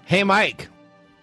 Hey, Mike.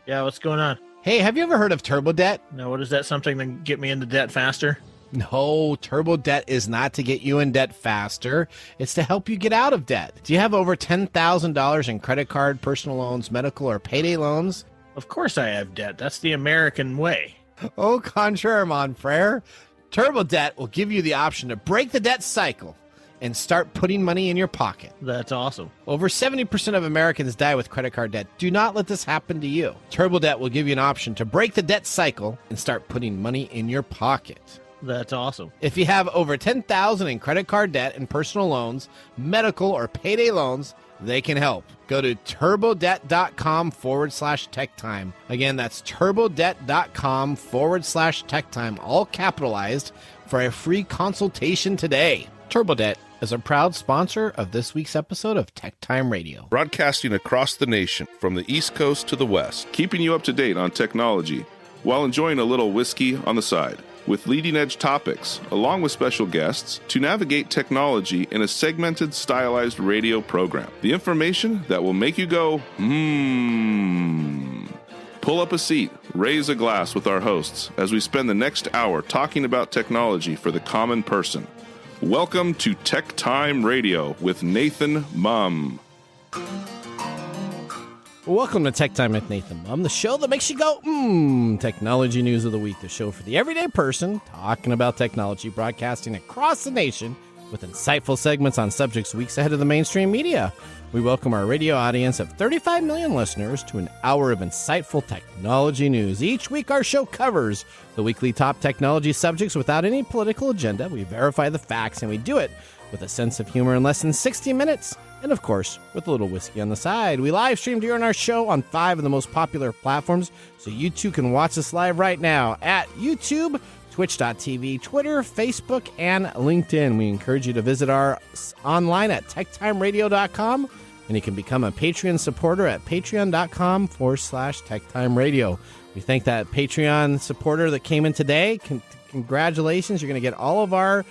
Yeah, what's going on? Hey, have you ever heard of turbo debt? No, what is that? Something to get me into debt faster? No, turbo debt is not to get you in debt faster. It's to help you get out of debt. Do you have over $10,000 in credit card, personal loans, medical, or payday loans? Of course I have debt. That's the American way. Au contraire, mon frere. Turbo debt will give you the option to break the debt cycle and start putting money in your pocket. That's awesome. Over 70% of Americans die with credit card debt. Do not let this happen to you. Turbo debt will give you an option to break the debt cycle and start putting money in your pocket. That's awesome. If you have over $10,000 in credit card debt and personal loans, medical or payday loans, they can help. Go to turbodebt.com/techtime. Again, that's turbodebt.com/techtime, all capitalized, for a free consultation today. TurboDebt is a proud sponsor of this week's episode of TechTime Radio. Broadcasting across the nation from the East Coast to the West, keeping you up to date on technology while enjoying a little whiskey on the side, with leading-edge topics, along with special guests, to navigate technology in a segmented, stylized radio program. The information that will make you go, Pull up a seat, raise a glass with our hosts as we spend the next hour talking about technology for the common person. Welcome to TechTime Radio with Nathan Mumm. Welcome to Tech Time with Nathan Mumm, the show that makes you go, technology news of the week, the show for the everyday person talking about technology, broadcasting across the nation with insightful segments on subjects weeks ahead of the mainstream media. We welcome our radio audience of 35 million listeners to an hour of insightful technology news. Each week, our show covers the weekly top technology subjects without any political agenda. We verify the facts, and we do it with a sense of humor in less than 60 minutes. And, of course, with a little whiskey on the side. We live stream during our show on 5 of the most popular platforms, so you too can watch us live right now at YouTube, Twitch.tv, Twitter, Facebook, and LinkedIn. We encourage you to visit our online at TechTimeRadio.com, and you can become a Patreon supporter at Patreon.com/TechTimeRadio. We thank that Patreon supporter that came in today. Congratulations. You're going to get all of our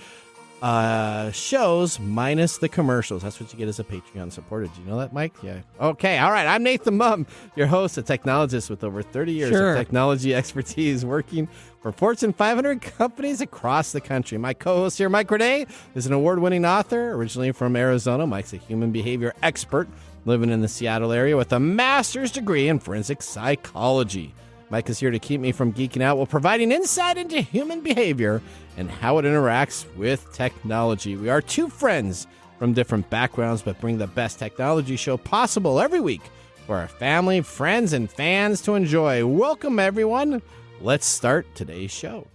shows minus the commercials. That's what you get as a Patreon supporter. Do you know that, Mike? Yeah. Okay. All right. I'm Nathan Mumm, your host, a technologist with over 30 years of technology expertise, working for Fortune 500 companies across the country. My co-host here, Mike Renee, is an award-winning author, originally from Arizona. Mike's a human behavior expert living in the Seattle area with a master's degree in forensic psychology. Mike is here to keep me from geeking out while providing insight into human behavior and how it interacts with technology. We are two friends from different backgrounds, but bring the best technology show possible every week for our family, friends, and fans to enjoy. Welcome, everyone. Let's start today's show.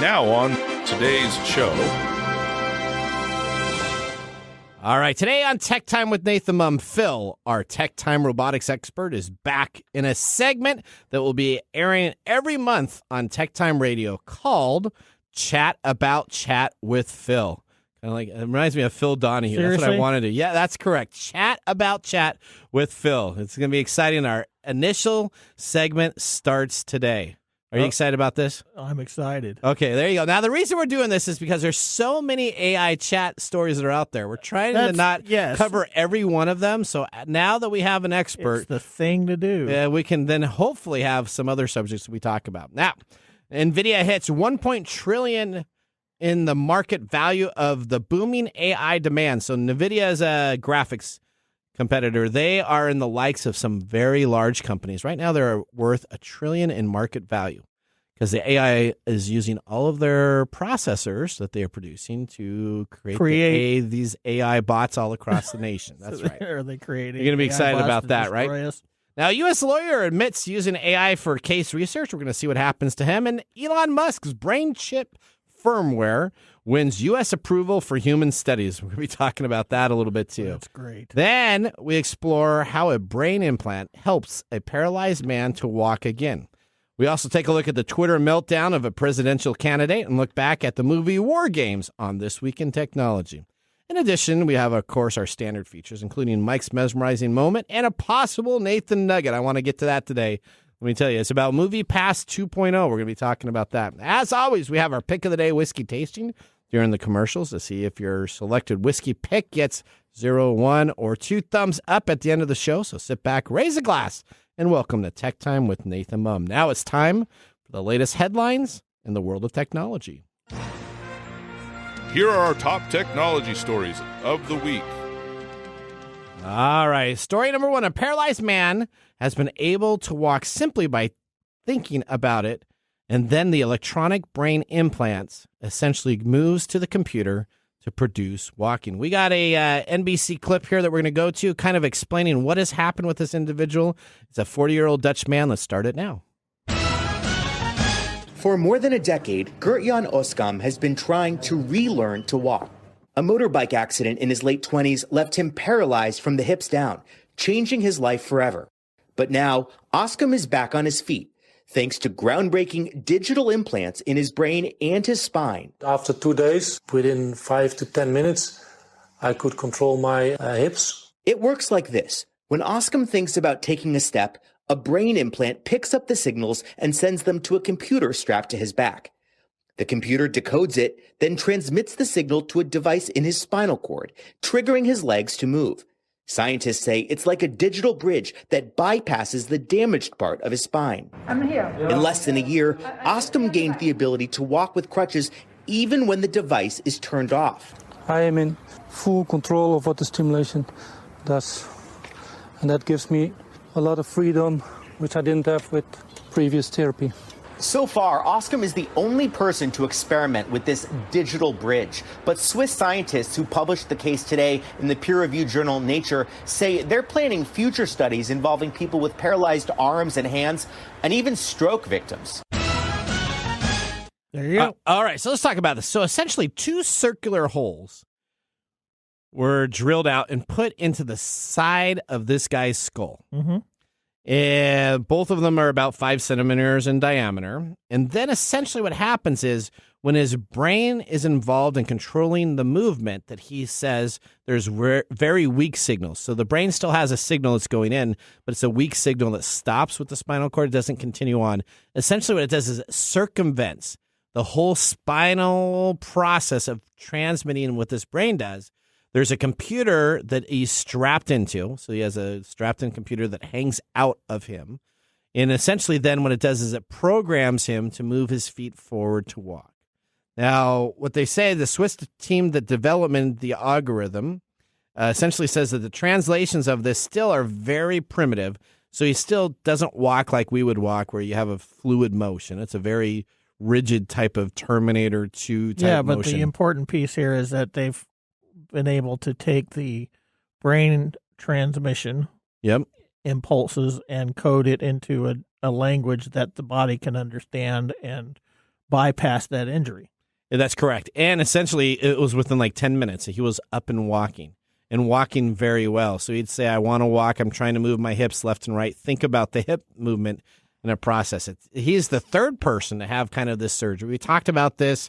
Now on today's show. All right, today on Tech Time with Nathan Mumm, Phil, our Tech Time robotics expert, is back in a segment that will be airing every month on Tech Time Radio called Chat About Chat with Phil. Kind of like, it reminds me of Phil Donahue. Seriously? That's what I wanted to do. Yeah, that's correct. Chat About Chat with Phil. It's going to be exciting. Our initial segment starts today. Are you excited about this? I'm excited. Okay, there you go. Now, the reason we're doing this is because there's so many AI chat stories that are out there. We're trying to not cover every one of them. So now that we have an expert, it's the thing to do. We can then hopefully have some other subjects we talk about. Now, NVIDIA hits $1 trillion in the market value of the booming AI demand. So NVIDIA is a graphics competitor. They are in the likes of some very large companies. Right now, they're worth $1 trillion in market value because the AI is using all of their processors that they are producing to create these AI bots all across the nation. That's right. Are they creating? You're going to be excited about that, right? Us? Now, a U.S. lawyer admits using AI for case research. We're going to see what happens to him. And Elon Musk's brain chip firmware wins U.S. approval for human studies. We're going to be talking about that a little bit, too. That's great. Then we explore how a brain implant helps a paralyzed man to walk again. We also take a look at the Twitter meltdown of a presidential candidate and look back at the movie WarGames on This Week in Technology. In addition, we have, of course, our standard features, including Mike's mesmerizing moment and a possible Nathan Nugget. I want to get to that today. Let me tell you, it's about Movie Pass 2.0. We're going to be talking about that. As always, we have our pick of the day whiskey tasting. during the commercials to see if your selected whiskey pick gets 0, 1, or 2 thumbs up at the end of the show. So sit back, raise a glass, and welcome to Tech Time with Nathan Mumm. Now it's time for the latest headlines in the world of technology. Here are our top technology stories of the week. All right. Story number 1. A paralyzed man has been able to walk simply by thinking about it, and then the electronic brain implants essentially moves to the computer to produce walking. We got a NBC clip here that we're going to go to, kind of explaining what has happened with this individual. It's a 40-year-old Dutch man. Let's start it now. For more than a decade, Gert-Jan Oskam has been trying to relearn to walk. A motorbike accident in his late 20s left him paralyzed from the hips down, changing his life forever. But now, Oskam is back on his feet, thanks to groundbreaking digital implants in his brain and his spine. After 2 days, within 5 to 10 minutes, I could control my hips. It works like this. When Oskam thinks about taking a step, a brain implant picks up the signals and sends them to a computer strapped to his back. The computer decodes it, then transmits the signal to a device in his spinal cord, triggering his legs to move. Scientists say it's like a digital bridge that bypasses the damaged part of his spine. I'm here. In less than a year, Oskam gained the ability to walk with crutches even when the device is turned off. I am in full control of what the stimulation does. And that gives me a lot of freedom, which I didn't have with previous therapy. So far, Oskam is the only person to experiment with this digital bridge. But Swiss scientists who published the case today in the peer-reviewed journal Nature say they're planning future studies involving people with paralyzed arms and hands, and even stroke victims. There you go. All right, so let's talk about this. So essentially, 2 circular holes were drilled out and put into the side of this guy's skull. Mm-hmm. And both of them are about 5 centimeters in diameter. And then essentially what happens is when his brain is involved in controlling the movement, that he says there's very weak signals. So the brain still has a signal that's going in, but it's a weak signal that stops with the spinal cord. It doesn't continue on. Essentially what it does is it circumvents the whole spinal process of transmitting what this brain does. There's a computer that he's strapped into. So he has a strapped-in computer that hangs out of him. And essentially then what it does is it programs him to move his feet forward to walk. Now, what they say, the Swiss team that developed the algorithm essentially says that the translations of this still are very primitive. So he still doesn't walk like we would walk, where you have a fluid motion. It's a very rigid type of Terminator 2 type motion. Yeah, but the important piece here is that they've been able to take the brain transmission impulses and code it into a language that the body can understand and bypass that injury. Yeah, that's correct. And essentially, it was within like 10 minutes. He was up and walking very well. So he'd say, I want to walk. I'm trying to move my hips left and right. Think about the hip movement in a process. He's the 3rd person to have kind of this surgery. We talked about this.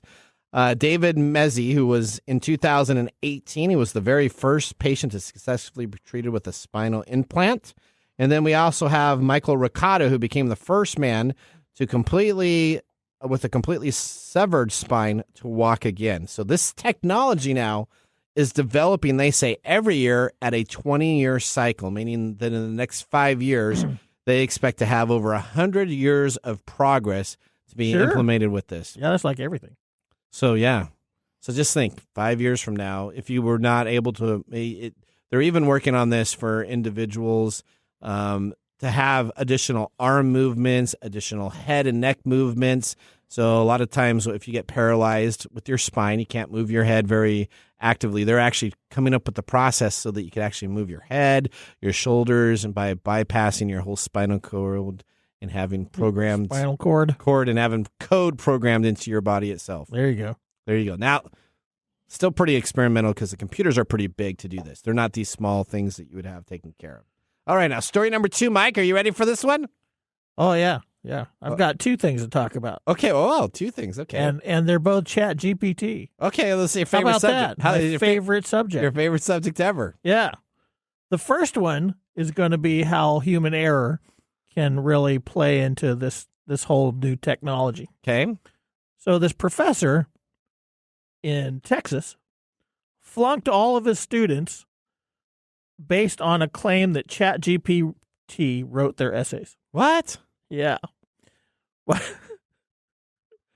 David Mezzi, who was in 2018, he was the very first patient to successfully be treated with a spinal implant. And then we also have Michael Riccata, who became the first man to with a completely severed spine to walk again. So this technology now is developing, they say, every year at a 20-year cycle, meaning that in the next 5 years, they expect to have over 100 years of progress to be implemented with this. Yeah, that's like everything. So, yeah. So just think, 5 years from now, if you were not able to, they're even working on this for individuals to have additional arm movements, additional head and neck movements. So a lot of times if you get paralyzed with your spine, you can't move your head very actively. They're actually coming up with the process so that you can actually move your head, your shoulders, and by bypassing your whole spinal cord and having programmed spinal cord and having code programmed into your body itself. There you go. Now, still pretty experimental because the computers are pretty big to do this. They're not these small things that you would have taken care of. All right, now story number 2, Mike. Are you ready for this one? Oh, yeah. I've got 2 things to talk about. Okay, well, 2 things. Okay. And they're both Chat GPT. Okay, let's see your favorite subject. How about that? My favorite subject. Your favorite subject ever. Yeah. The first one is going to be how human error can really play into this whole new technology. Okay. So this professor in Texas flunked all of his students based on a claim that ChatGPT wrote their essays. What? Yeah.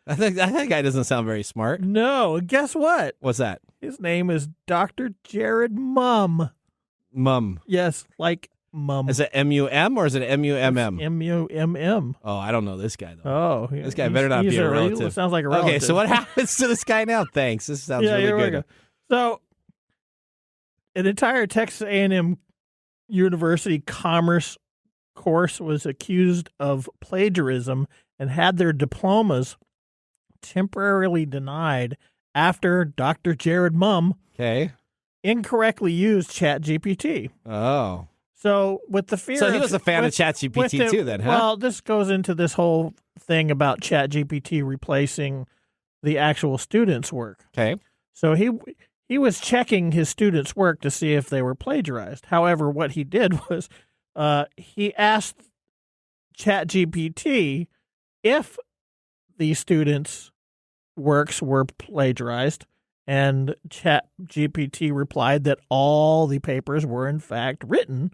I think that guy doesn't sound very smart. No, guess what? What's that? His name is Dr. Jared Mumm. Mumm. Yes, like Mumm. Is it M-U-M or is it M-U-M-M? M-U-M-M. Oh, I don't know this guy, though. Oh. This guy better not be a relative. Sounds like a relative. Okay, so what happens to this guy now? Thanks. This sounds really good. So, an entire Texas A&M University Commerce course was accused of plagiarism and had their diplomas temporarily denied after Dr. Jared Mumm incorrectly used ChatGPT. Oh. So with the fear, so he was a fan of ChatGPT too, then, huh? Well, this goes into this whole thing about ChatGPT replacing the actual students' work. Okay. So he was checking his students' work to see if they were plagiarized. However, what he did was he asked ChatGPT if the students' works were plagiarized, and ChatGPT replied that all the papers were in fact written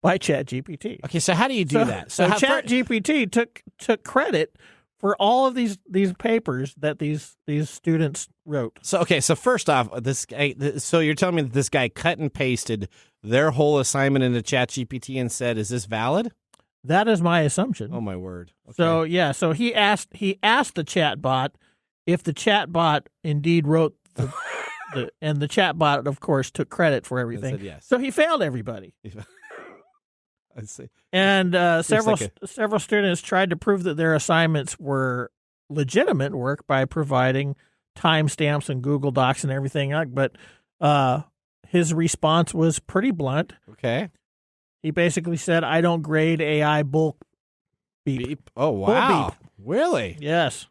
by ChatGPT. Okay, so how do you do that? So ChatGPT took credit for all of these papers that these students wrote. So first off, this guy. So you're telling me that this guy cut and pasted their whole assignment into ChatGPT and said, "Is this valid?" That is my assumption. Oh my word! Okay. So he asked the chatbot if the chatbot indeed wrote and the chatbot, of course, took credit for everything. Said yes. So he failed everybody. I see. And several students tried to prove that their assignments were legitimate work by providing timestamps and Google Docs and everything. But his response was pretty blunt. Okay. He basically said, "I don't grade AI bull beep." Oh, wow. Bull beep. Really? Yes.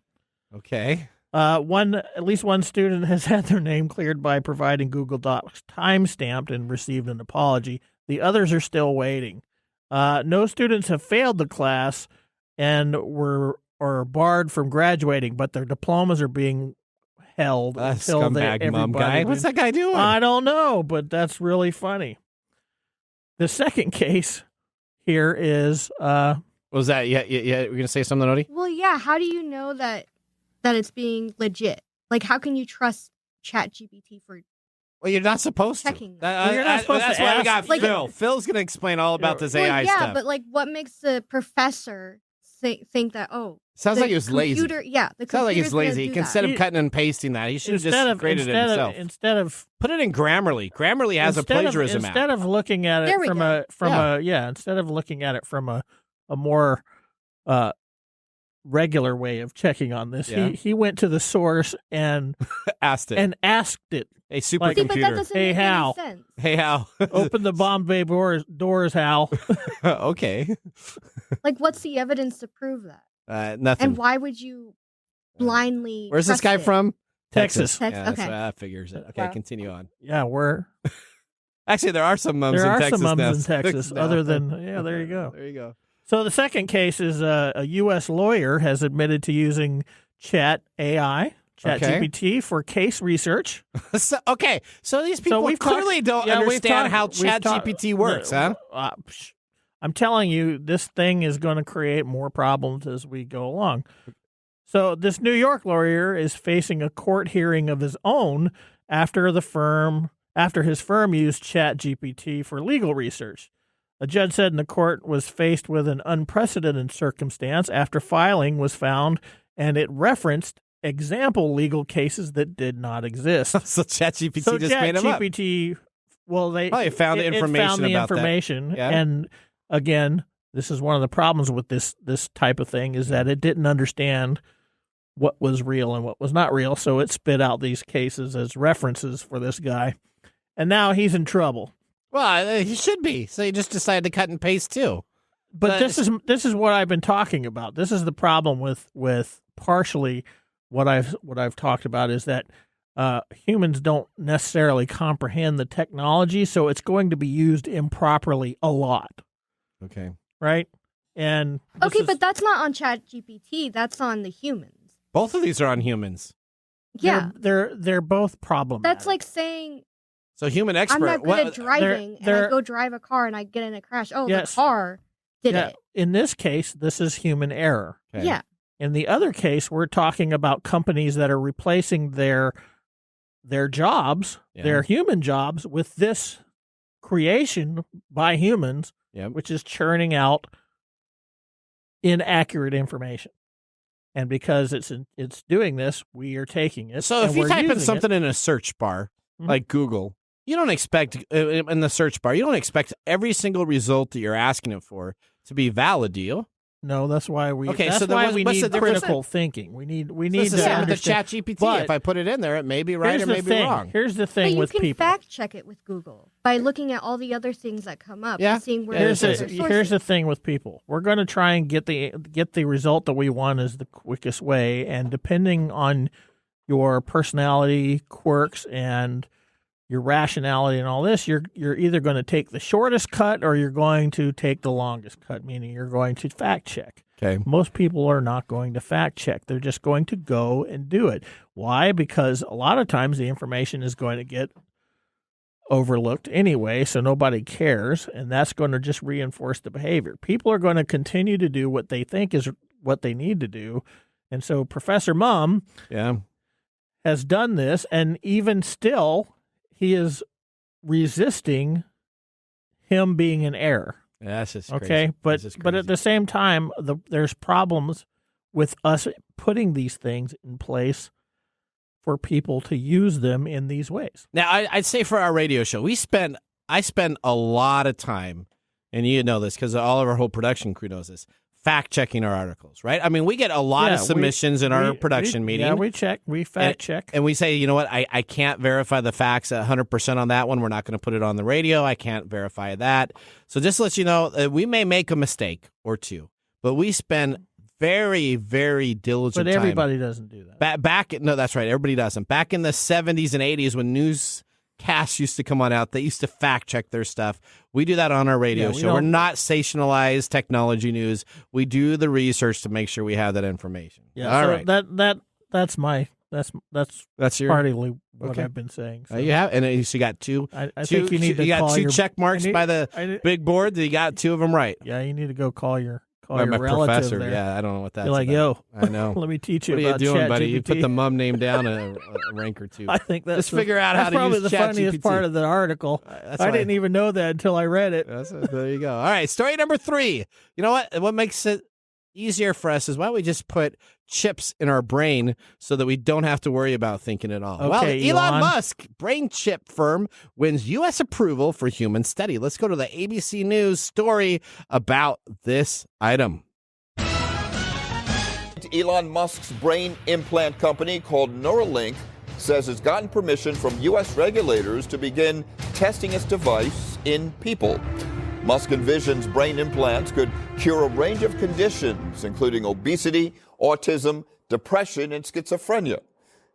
Okay. At least one student has had their name cleared by providing Google Docs timestamped and received an apology. The others are still waiting. No students have failed the class and were barred from graduating, but their diplomas are being held until scumbag Mumm guy. What's that guy doing? I don't know, but that's really funny. The second case here is was that yeah we're gonna say something, Odie? Well, yeah. How do you know that it's being legit? Like, how can you trust ChatGPT for? Well, you're not supposed checking to. You're not supposed that's to. That's why we got like, Phil. Phil's gonna explain all about this AI yeah, stuff. but like, what makes the professor think that? Oh, sounds like he was lazy. Yeah, the sounds like he's lazy. Instead of cutting and pasting that, he should have just created it himself. Instead of put it in Grammarly. Grammarly has a plagiarism app. Instead of looking at it instead of looking at it from a more regular way of checking on this, he went to the source and asked it. A supercomputer. But that doesn't make any sense. Hey, Hal. Open the Bombay doors, Hal. Okay. Like, what's the evidence to prove that? Nothing. And why would you blindly Where's this guy from? Texas. Yeah, okay. that's what that figures it. Okay, continue on. Yeah, Actually, there are some mums in Texas. There are some mums now. in Texas, other than, there you go. There you go. So the second case is a U.S. lawyer has admitted to using ChatGPT for case research. So these people clearly don't understand how ChatGPT works, huh? I'm telling you, this thing is going to create more problems as we go along. So this New York lawyer is facing a court hearing of his own after his firm used ChatGPT for legal research. A judge said the court was faced with an unprecedented circumstance after filing was found and it referenced example legal cases that did not exist. So ChatGPT just made them up. Well, they probably found the information about that. Yeah. And again, this is one of the problems with this type of thing is that it didn't understand what was real and what was not real, so it spit out these cases as references for this guy. And now he's in trouble. Well, he should be. So he just decided to cut and paste too. But this is what I've been talking about. This is the problem with partially what I've talked about is that humans don't necessarily comprehend the technology, so it's going to be used improperly a lot. Okay. Right? And but that's not on ChatGPT. That's on the humans. Both of these are on humans. Yeah. They're both problematic. That's like saying... So human expert... I'm not good at driving, and I go drive a car and I get in a crash. Oh, the car did it. In this case, this is human error. Okay. Yeah. In the other case, we're talking about companies that are replacing their jobs, their human jobs, with this creation by humans, which is churning out inaccurate information. And because it's doing this, we are taking it. So if you type in something in a search bar, like Google, you don't expect, in the search bar, you don't expect every single result that you're asking it for to be valid, do you? No, that's why we. Okay, that's so what's the need critical thinking. We need to understand. With the ChatGPT, if I put it in there, it may be right or may be wrong. Here's the thing with people. You can fact check it with Google by looking at all the other things that come up and seeing where here's the thing with people. We're going to try and get the result that we want as the quickest way, and depending on your personality quirks and your rationality and all this, you're either going to take the shortest cut or you're going to take the longest cut, meaning you're going to fact check. Okay. Most people are not going to fact check. They're just going to go and do it. Why? Because a lot of times the information is going to get overlooked anyway, so nobody cares, and that's going to just reinforce the behavior. People are going to continue to do what they think is what they need to do. And so Professor Mumm has done this, and even still, he is resisting him being in error. Yeah, that's just crazy. Okay, but at the same time, there's problems with us putting these things in place for people to use them in these ways. Now, I'd say for our radio show, I spend a lot of time, and you know this because all of our whole production crew knows this, fact-checking our articles, right? I mean, we get a lot of submissions in our production meeting. Yeah, we fact-check. And we say, you know what, I can't verify the facts 100% on that one. We're not going to put it on the radio. I can't verify that. So just to let you know, we may make a mistake or two, but we spend very, very diligent time. But everybody doesn't do that. No, that's right. Everybody doesn't. Back in the 70s and 80s when newscasts used to come on out, they used to fact check their stuff. We do that on our radio show. We're not sensationalized technology news. We do the research to make sure we have that information. Yeah. All right. That's your partly what I've been saying. So. You have, and you got two. I think you need to got call two check marks by the big board. You got two of them right. Yeah, you need to go call your my relative professor. there. Yeah, I don't know what that's. You're like, about. yo, I know. Let me teach you what about are you doing, ChatGPT. buddy? You put the Mumm name down a rank or two. I think that's just figure out how to use probably the funniest part of the article. I didn't even know that until I read it. There you go. All right, story number 3. You know what? What makes it easier for us is why don't we just put chips in our brain so that we don't have to worry about thinking at all. Okay, well, Elon Musk brain chip firm wins U.S. approval for human study. Let's go to the ABC News story about this item. Elon Musk's brain implant company called Neuralink says it's gotten permission from U.S. regulators to begin testing its device in people. Musk envisions brain implants could cure a range of conditions, including obesity, autism, depression, and schizophrenia.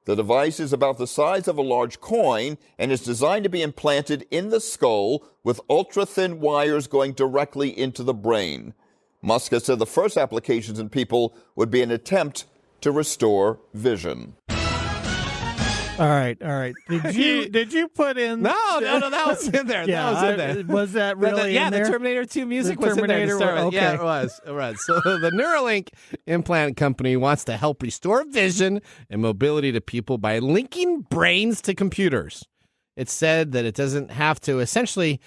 The device is about the size of a large coin and is designed to be implanted in the skull with ultra-thin wires going directly into the brain. Musk has said the first applications in people would be an attempt to restore vision. All right. Did you put in? No, that was in there. Yeah, that was in there. Was that really in there? The Terminator 2 music was in there to start with. Okay. Yeah, it was. So the Neuralink implant company wants to help restore vision and mobility to people by linking brains to computers. It's said that it doesn't have to essentially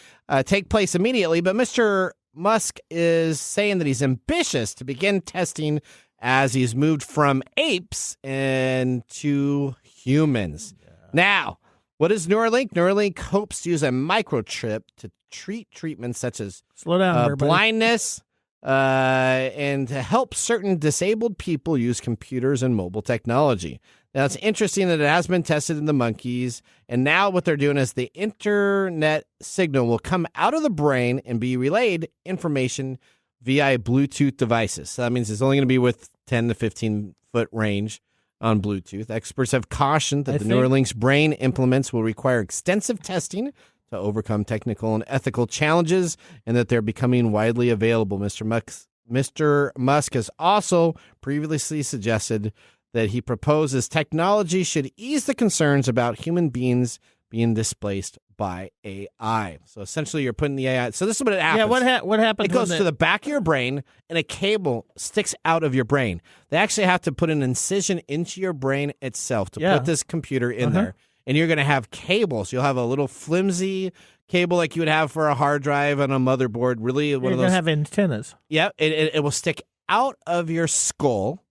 take place immediately, but Mr. Musk is saying that he's ambitious to begin testing as he's moved from apes into humans. Yeah. Now, what is Neuralink? Neuralink hopes to use a microchip to treat treatments such as blindness and to help certain disabled people use computers and mobile technology. Now, it's interesting that it has been tested in the monkeys, and now what they're doing is the internet signal will come out of the brain and be relayed information via Bluetooth devices. So that means it's only going to be with 10 to 15-foot range on Bluetooth. Experts have cautioned that Neuralink's brain implements will require extensive testing to overcome technical and ethical challenges, and that they're becoming widely available. Mr. Musk has also previously suggested that he proposes technology should ease the concerns about human beings being displaced by AI. So essentially, you're putting the AI. So this is what it happens. Yeah, what happens? It goes to the back of your brain, and a cable sticks out of your brain. They actually have to put an incision into your brain itself to put this computer in there. And you're going to have cables. You'll have a little flimsy cable like you would have for a hard drive on a motherboard. Really, one of those. You're going to have antennas. Yeah, it will stick out of your skull.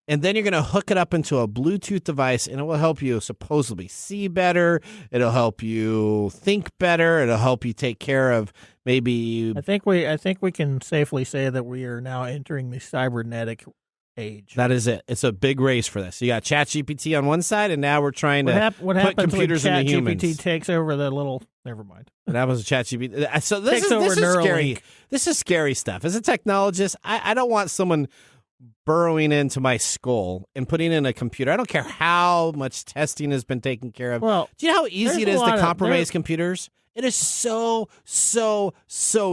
And then you're going to hook it up into a Bluetooth device, and it will help you supposedly see better. It'll help you think better. It'll help you take care of maybe. I think we can safely say that we are now entering the cybernetic age. That is it. It's a big race for this. You got ChatGPT on one side, and now we're trying to put computers into humans. ChatGPT takes over the little. Never mind. What happens with ChatGPT? So this is scary. This is scary stuff. As a technologist, I don't want someone burrowing into my skull and putting in a computer. I don't care how much testing has been taken care of. Well, do you know how easy it is to compromise computers? It is so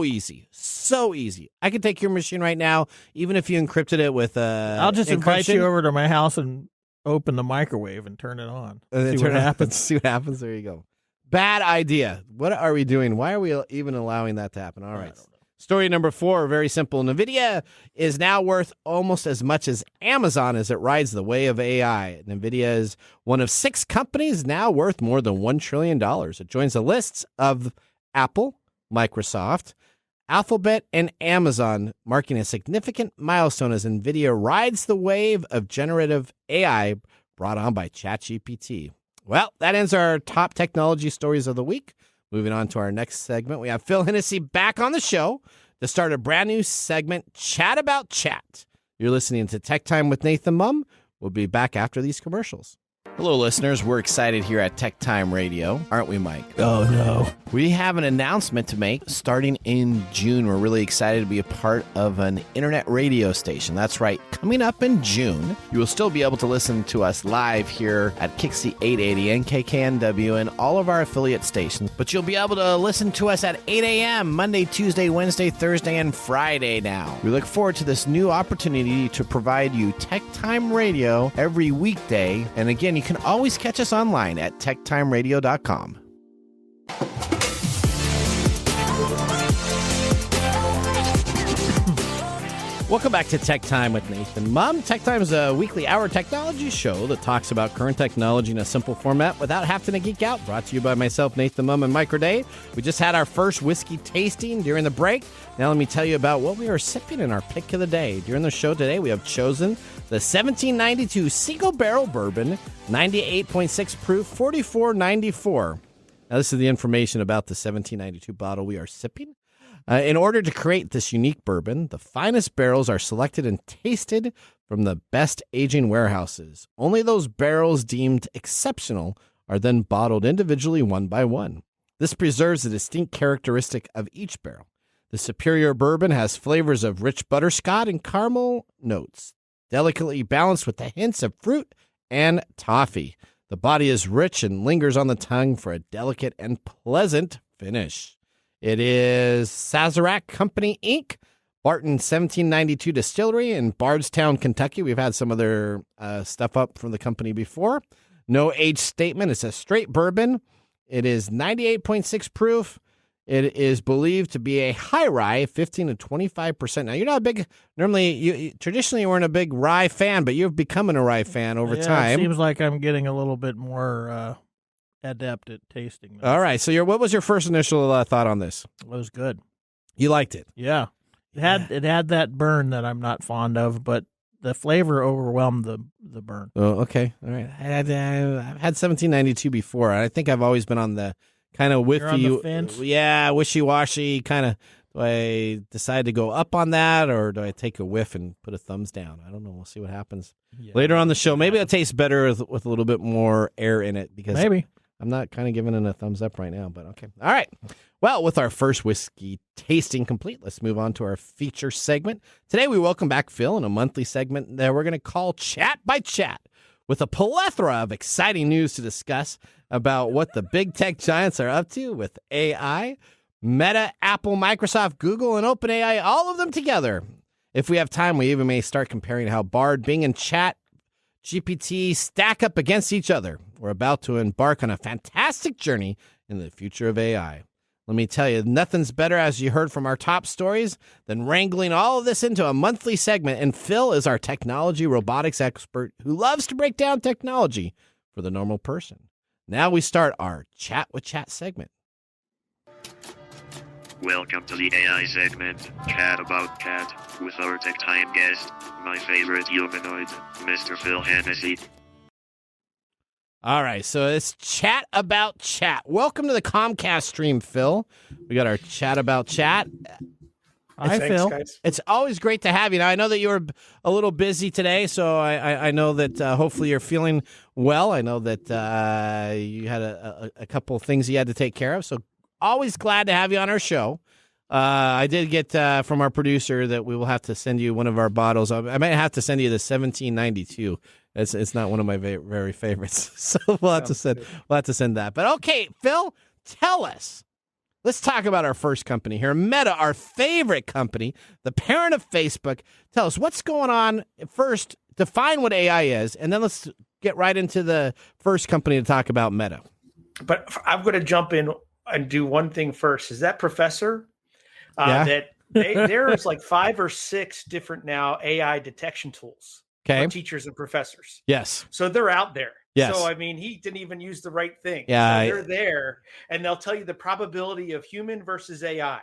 easy. So easy. I could take your machine right now, even if you encrypted it with I'll just invite you over to my house and open the microwave and turn it on. See what happens. See what happens. There you go. Bad idea. What are we doing? Why are we even allowing that to happen? All right. Story number 4, very simple. NVIDIA is now worth almost as much as Amazon as it rides the wave of AI. NVIDIA is one of 6 companies now worth more than $1 trillion. It joins the lists of Apple, Microsoft, Alphabet, and Amazon, marking a significant milestone as NVIDIA rides the wave of generative AI brought on by ChatGPT. Well, that ends our top technology stories of the week. Moving on to our next segment, we have Phil Hennessy back on the show to start a brand new segment, Chat About Chat. You're listening to Tech Time with Nathan Mumm. We'll be back after these commercials. Hello, listeners. We're excited here at TechTime Radio, aren't we, Mike? Oh, no. We have an announcement to make starting in June. We're really excited to be a part of an internet radio station. That's right. Coming up in June, you will still be able to listen to us live here at Kixie 880 and KKNW and all of our affiliate stations. But you'll be able to listen to us at 8 a.m. Monday, Tuesday, Wednesday, Thursday, and Friday now. We look forward to this new opportunity to provide you TechTime Radio every weekday. And again, you can always catch us online at TechTimeRadio.com. Welcome back to Tech Time with Nathan Mumm. Tech Time is a weekly hour technology show that talks about current technology in a simple format without having to geek out. Brought to you by myself, Nathan Mumm, and Mike Day. We just had our first whiskey tasting during the break. Now let me tell you about what we are sipping in our pick of the day. During the show today, we have chosen the 1792 Single Barrel Bourbon, 98.6 proof, $44.94. Now this is the information about the 1792 bottle we are sipping. In order to create this unique bourbon, the finest barrels are selected and tasted from the best aging warehouses. Only those barrels deemed exceptional are then bottled individually one by one. This preserves the distinct characteristic of each barrel. The superior bourbon has flavors of rich butterscotch and caramel notes, delicately balanced with the hints of fruit and toffee. The body is rich and lingers on the tongue for a delicate and pleasant finish. It is Sazerac Company, Inc., Barton 1792 Distillery in Bardstown, Kentucky. We've had some of their stuff up from the company before. No age statement. It's a straight bourbon. It is 98.6 proof. It is believed to be a high rye, 15 to 25%. Now, you're not a big, normally, traditionally you weren't a big rye fan, but you're becoming a rye fan over time. It seems like I'm getting a little bit more adept at tasting this. All right. So what was your first initial thought on this? It was good. You liked it? Yeah. It had that burn that I'm not fond of, but the flavor overwhelmed the burn. Oh, okay. All right. I've had 1792 before. I think I've always been on the kind of wishy-washy kind of. Do I decide to go up on that, or do I take a whiff and put a thumbs down? I don't know. We'll see what happens later on the show. Maybe it'll taste better with a little bit more air in it, because maybe I'm not kind of giving it a thumbs up right now, but okay. All right. Well, with our first whiskey tasting complete, let's move on to our feature segment. Today, we welcome back Phil in a monthly segment that we're going to call Chat by Chat, with a plethora of exciting news to discuss about what the big tech giants are up to with AI, Meta, Apple, Microsoft, Google, and OpenAI, all of them together. If we have time, we even may start comparing how Bard, Bing, and Chat GPT stack up against each other. We're about to embark on a fantastic journey in the future of AI. Let me tell you, nothing's better, as you heard from our top stories, than wrangling all of this into a monthly segment. And Phil is our technology robotics expert who loves to break down technology for the normal person. Now we start our Chat with Chat segment. Welcome to the AI segment, Chat About Cat, with our TechTime guest, my favorite humanoid, Mr. Phil Hennessy. All right, so it's Chat About Chat. Welcome to the Comcast stream, Phil. We got our Chat About Chat. Hi, Phil. Guys. It's always great to have you. Now, I know that you were a little busy today, so I know that hopefully you're feeling well. I know that you had a couple of things you had to take care of, so always glad to have you on our show. I did get from our producer that we will have to send you one of our bottles. I might have to send you the 1792. It's not one of my very favorites, so we'll have to send that. But okay, Phil, tell us. Let's talk about our first company here, Meta, our favorite company, the parent of Facebook. Tell us what's going on. First, define what AI is, and then let's get right into the first company to talk about, Meta. But I'm going to jump in and do one thing first. Is that Professor? Yeah. That there's like 5 or 6 different now AI detection tools for teachers and professors. Yes. So they're out there. Yes. So, I mean, he didn't even use the right thing. Yeah. So they're there, and they'll tell you the probability of human versus AI.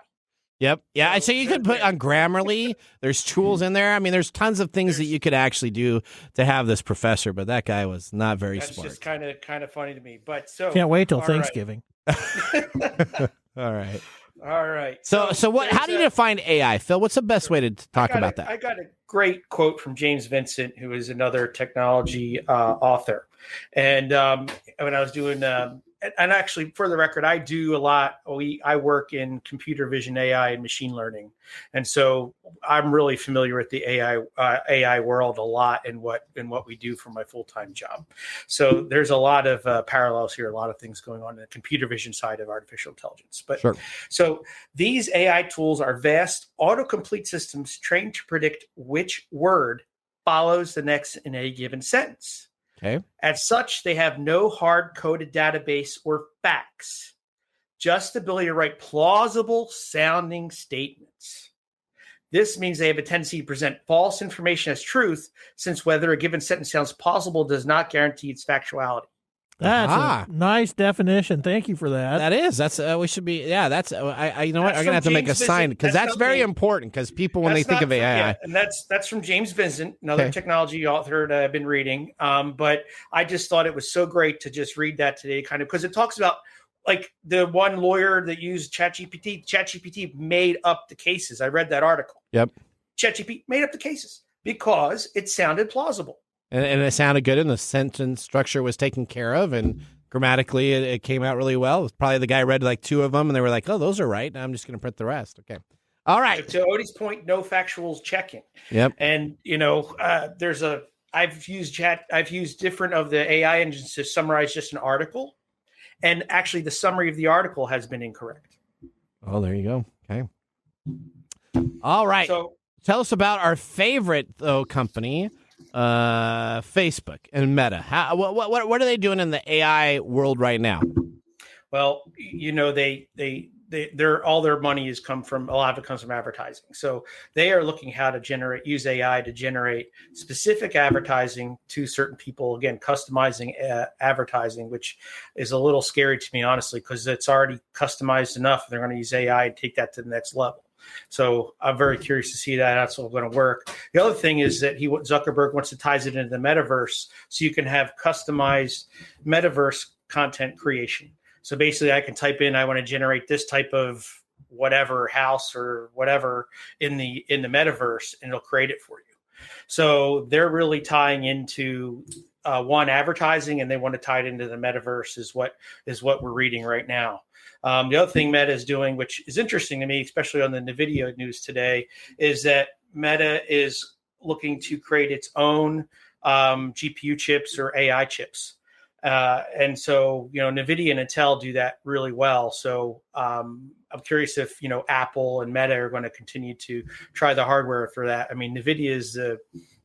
Yep. Yeah. So you could put on Grammarly. There's tools in there. I mean, there's tons of things that you could actually do to have this professor, but that guy was not very smart. That's just kind of funny to me. But so can't wait till Thanksgiving. All right. All right. So what? How do you define AI, Phil? What's the best way to talk about that? I got a great quote from James Vincent, who is another technology author. And when I was doing, and actually, for the record, I do a lot. I work in computer vision, AI, and machine learning, and so I'm really familiar with the AI world a lot in what we do for my full-time job. So there's a lot of parallels here, a lot of things going on in the computer vision side of artificial intelligence. But sure. So these AI tools are vast autocomplete systems trained to predict which word follows the next in a given sentence. Okay. As such, they have no hard-coded database or facts, just the ability to write plausible-sounding statements. This means they have a tendency to present false information as truth, since whether a given sentence sounds plausible does not guarantee its factuality. That's a nice definition. Thank you for that. That is. That's we should be. Yeah. That's. You know what? I'm gonna have to make a sign because that's very important. Because people, when they think of AI, yeah, and that's from James Vincent, another technology author that I've been reading. But I just thought it was so great to just read that today, kind of because it talks about like the one lawyer that used ChatGPT. ChatGPT made up the cases. I read that article. Yep. ChatGPT made up the cases because it sounded plausible. And it sounded good, and the sentence structure was taken care of, and grammatically it came out really well. It was probably the guy read like 2 of them, and they were like, "Oh, those are right." And I'm just going to print the rest. Okay, all right. To Odie's point, no factuals checking. Yep. And I've used different of the AI engines to summarize just an article, and actually the summary of the article has been incorrect. Oh, there you go. Okay. All right. So tell us about our favorite company. Facebook and Meta. What are they doing in the AI world right now? Well, they're all their money comes from advertising. So they are looking how to use AI to generate specific advertising to certain people. Again, customizing advertising, which is a little scary to me, honestly, because it's already customized enough. They're going to use AI and take that to the next level. So I'm very curious to see that. That's all going to work. The other thing is that Zuckerberg wants to ties it into the metaverse, so you can have customized metaverse content creation. So basically, I can type in, I want to generate this type of whatever house or whatever in the metaverse, and it'll create it for you. So they're really tying into advertising, and they want to tie it into the metaverse is what we're reading right now. The other thing Meta is doing, which is interesting to me, especially on the NVIDIA news today, is that Meta is looking to create its own GPU chips or AI chips. And so, NVIDIA and Intel do that really well. So I'm curious if, Apple and Meta are going to continue to try the hardware for that. I mean, NVIDIA is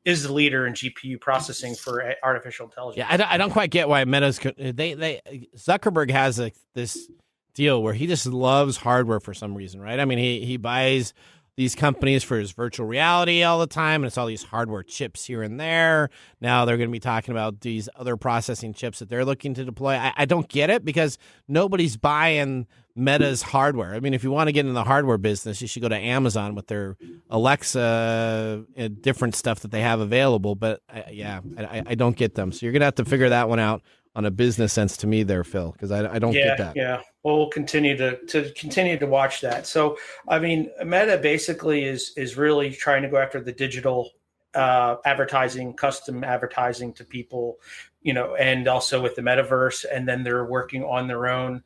is the leader in GPU processing for artificial intelligence. Yeah, I don't quite get why Meta's Zuckerberg has this deal where he just loves hardware for some reason, right? I mean, he buys these companies for his virtual reality all the time, and it's all these hardware chips here and there. Now they're going to be talking about these other processing chips that they're looking to deploy. I don't get it because nobody's buying Meta's hardware. I mean, if you want to get in the hardware business, you should go to Amazon with their Alexa and different stuff that they have available. But I don't get them. So you're going to have to figure that one out on a business sense to me there, Phil, because I don't get that. Yeah. Well, we'll continue to watch that. So, I mean, Meta basically is really trying to go after the digital advertising, custom advertising to people, and also with the metaverse. And then they're working on their own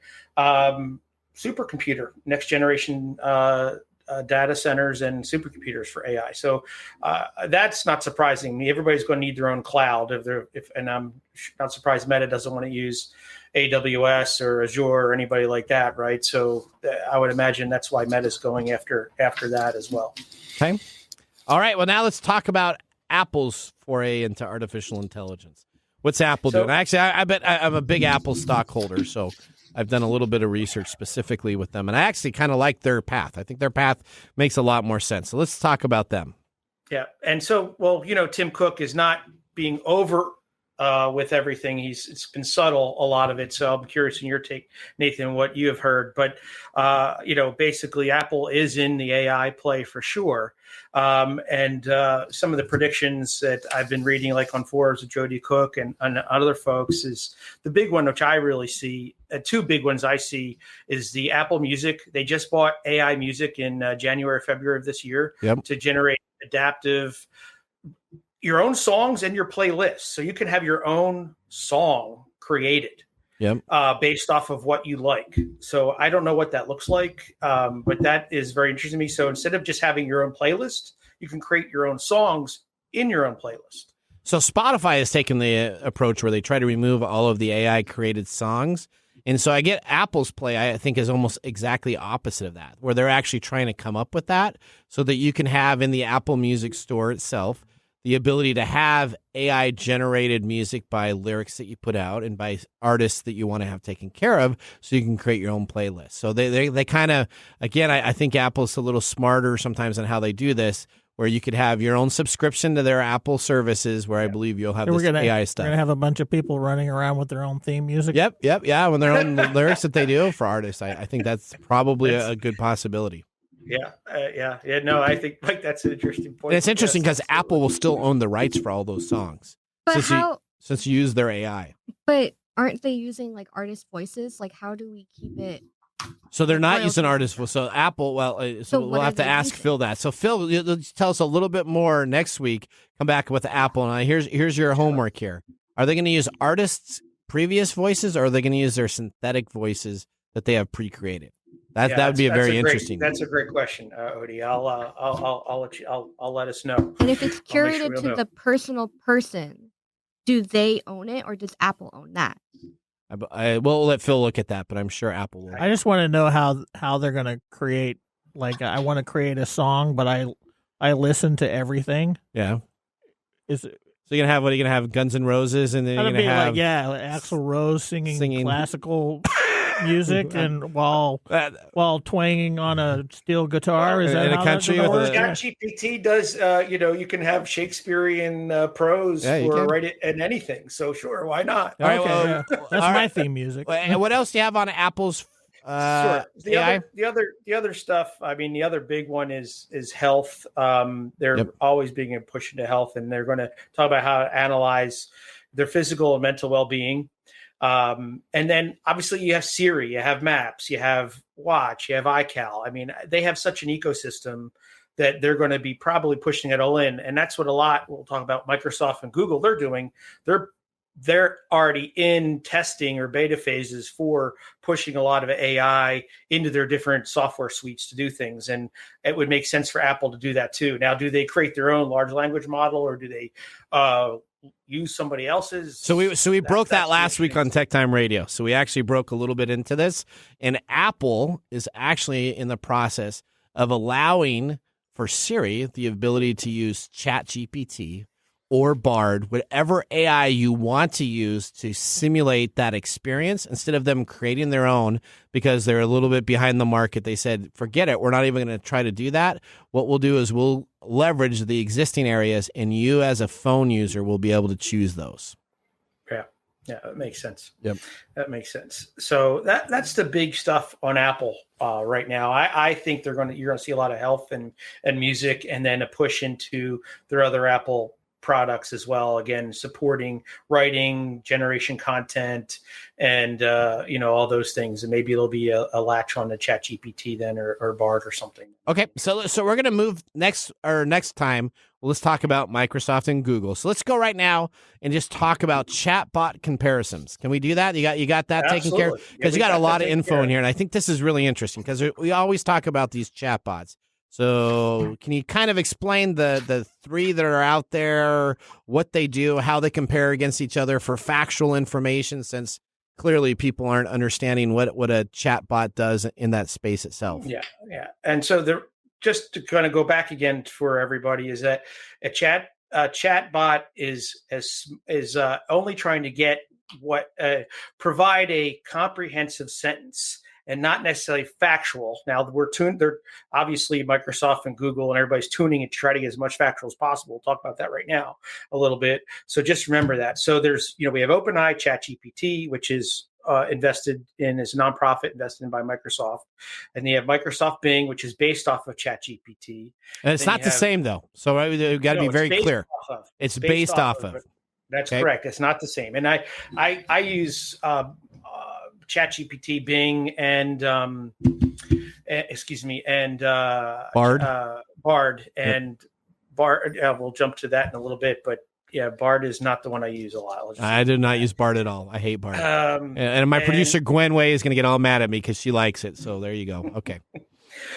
supercomputer, next generation data centers and supercomputers for AI. So that's not surprising me. Everybody's going to need their own cloud. And I'm not surprised Meta doesn't want to use AWS or Azure or anybody like that, right? So I would imagine that's why Meta's going after that as well. Okay. All right. Well, now let's talk about Apple's foray into artificial intelligence. What's Apple doing? Actually, I bet I'm a big Apple stockholder, so I've done a little bit of research specifically with them, and I actually kind of like their path. I think their path makes a lot more sense. So let's talk about them. Yeah. And so, well, Tim Cook is not being over with everything. It's been subtle, a lot of it. So I'm curious in your take, Nathan, what you have heard. But, basically Apple is in the AI play for sure. And some of the predictions that I've been reading, like on forums with Jody Cook and other folks, is the big one, which I really see. Two big ones I see is the Apple Music. They just bought AI Music in January, February of this year to generate adaptive your own songs and your playlists. So you can have your own song created based off of what you like. So I don't know what that looks like, but that is very interesting to me. So instead of just having your own playlist, you can create your own songs in your own playlist. So Spotify has taken the approach where they try to remove all of the AI created songs. And so I get Apple's play, I think, is almost exactly opposite of that, where they're actually trying to come up with that so that you can have in the Apple Music store itself the ability to have AI-generated music by lyrics that you put out and by artists that you want to have taken care of so you can create your own playlist. So they kind of, again, I think Apple's a little smarter sometimes on how they do this, where you could have your own subscription to their Apple services where I believe you'll have AI stuff. We're going to have a bunch of people running around with their own theme music. Yep, yeah, with their own lyrics that they do for artists. I think that's probably a good possibility. Yeah. No, I think that's an interesting point. And it's interesting because Apple will still own the rights for all those songs. But since you use their AI. But aren't they using like artist voices? Like, how do we keep it? So they're not using artist voices. So Apple, we'll have to ask Phil that. So Phil, you'll tell us a little bit more next week. Come back with Apple. And here's your homework here. Are they going to use artists' previous voices, or are they going to use their synthetic voices that they have pre-created? That would be interesting. That's a great question, Odie. I'll let us know. And if it's curated to the personal person, do they own it, or does Apple own that? We'll let Phil look at that, but I'm sure Apple will. I just want to know how they're going to create. Like, I want to create a song, but I listen to everything. Yeah. So you're gonna have what? Are you gonna have Guns N' Roses, and then you're gonna have Axl Rose singing classical music and while twanging on a steel guitar. Is that in a country? GPT does. You can have Shakespearean prose or write it in anything. So sure, why not? All right, that's my theme music. And what else do you have on Apple's? Sure. The other stuff. I mean, the other big one is health. They're always being pushed into health, and they're going to talk about how to analyze their physical and mental well-being. And then obviously you have Siri, you have Maps, you have Watch, you have iCal. I mean, they have such an ecosystem that they're going to be probably pushing it all in. And that's what we'll talk about Microsoft and Google, they're doing. They're already in testing or beta phases for pushing a lot of AI into their different software suites to do things. And it would make sense for Apple to do that too. Now, do they create their own large language model, or do they use somebody else's? So we broke that last week on TechTime Radio. So we actually broke a little bit into this. And Apple is actually in the process of allowing for Siri the ability to use ChatGPT or Bard, whatever AI you want to use to simulate that experience, instead of them creating their own because they're a little bit behind the market. They said, forget it. We're not even going to try to do that. What we'll do is we'll leverage the existing areas, and you as a phone user will be able to choose those. Yeah, that makes sense. Yep. That makes sense. So that's the big stuff on Apple right now. I think you're going to see a lot of health and music, and then a push into their other Apple products as well. Again, supporting writing, generation content, and all those things. And maybe it'll be a latch on to ChatGPT then, or Bard or something. Okay, so we're going to move next time. Let's talk about Microsoft and Google. So let's go right now and just talk about chatbot comparisons. Can we do that? You got that taken care of? Because you got a lot of info in here, and I think this is really interesting because we always talk about these chatbots. So can you kind of explain the three that are out there, what they do, how they compare against each other for factual information, since clearly people aren't understanding what a chatbot does in that space itself? Yeah. And so just to kind of go back again for everybody, is that a chatbot is only trying to get provide a comprehensive sentence and not necessarily factual. Now they're obviously Microsoft and Google and everybody's tuning it to try to get as much factual as possible. We'll talk about that right now a little bit. So just remember that. So there's, we have OpenAI, ChatGPT, which is invested in as a nonprofit, invested in by Microsoft. And you have Microsoft Bing, which is based off of ChatGPT. And it's not the same though. So we've got to be very clear. It's based off of. That's correct. It's not the same. And I use ChatGPT, Bing, and Bard. Bard and Bard. We'll jump to that in a little bit, but yeah, Bard is not the one I use a lot. I do not use Bard at all. I hate Bard. And my producer Gwen Way is going to get all mad at me because she likes it. So there you go. Okay.